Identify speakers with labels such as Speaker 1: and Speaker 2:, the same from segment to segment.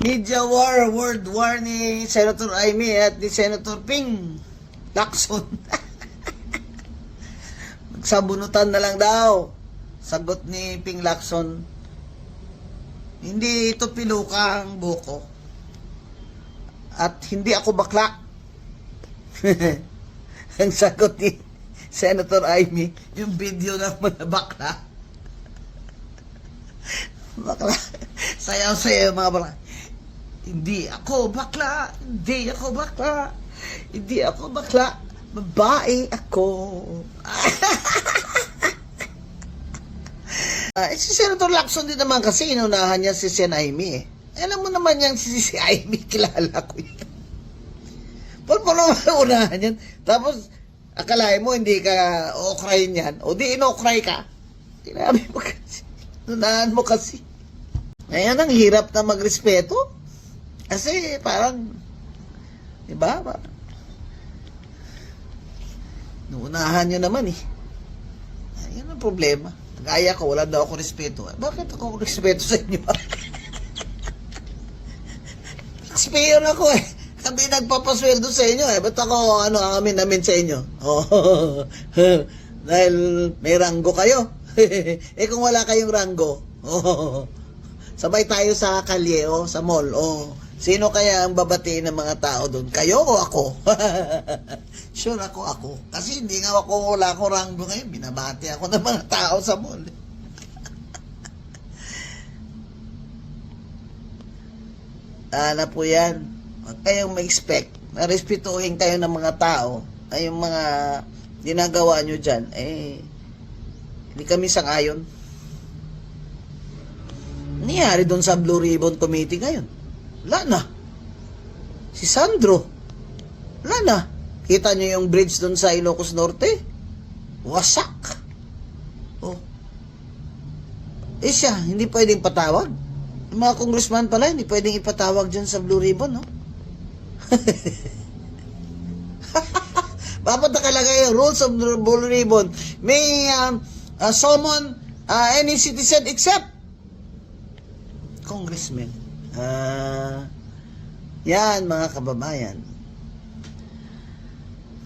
Speaker 1: Media war, world war ni Senator Amy at ni Senator Ping Lacson. Magsabunutan na lang daw. Sagot ni Ping Lacson, hindi ito piluka ang buko. At hindi ako bakla. Ang sagot ni Senator Amy, yung video ng mga bakla. Bakla. Sayaw-sayaw mga bakla. Hindi ako bakla. Hindi ako bakla. Hindi ako bakla. Babae ako. Si Senator Lacson din naman kasi inunahan niya si Sen Amy eh. Alam mo naman yan si Amy, kilala ko yan. Paano naman unahan yan? Tapos, akalain mo hindi ka okrayin yan. O di inokray ka. Tinabi mo kasi. Unahan mo kasi. Ngayon, ang hirap na magrespeto. Kasi parang, diba? Nuunahan nyo naman eh. Yan ang problema. Gaya ko, wala daw ako respeto. Bakit ako respeto sa inyo? Taxpayer ako eh. Kami nagpapasweldo sa inyo eh. Ba't ako, ang amin sa inyo? Oh, dahil may ranggo kayo. Eh kung wala kayong ranggo, sabay tayo sa kalye o sa mall. Sino kaya ang babatiin ng mga tao doon? Kayo o ako? Sure ako. Kasi hindi nga wala akong ranggo ngayon. Binabati ako ng mga tao sa mall. Na po yan. Huwag kayong ma-expect. Respetuhin kayo ng mga tao. Ay yung mga ginagawa nyo dyan. Hindi kami sang-ayon. Nangyari doon sa Blue Ribbon Committee ngayon. Wala na. Si Sandro. Wala na. Kita nyo yung bridge doon sa Ilocos Norte? Wasak. Siya, hindi pwedeng patawag. Yung mga congressman pala, hindi pwedeng ipatawag dyan sa Blue Ribbon, no? Dapat nakalagay yung rules of the Blue Ribbon. May summon any citizen except congressman. Yan mga kababayan.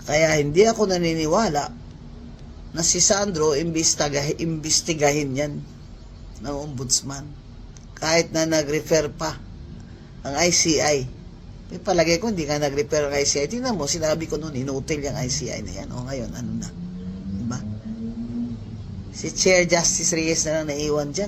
Speaker 1: Kaya hindi ako naniniwala na si Sandro imbestigahin yan ng ombudsman. Kahit na nag-refer pa ang ICI. May palagay ko hindi ka nag-refer ang ICI. Tingnan mo, sinabi ko noon, inutil yung ICI na yan. Ngayon, ano na? Diba? Si Chair Justice Reyes na lang naiwan dyan.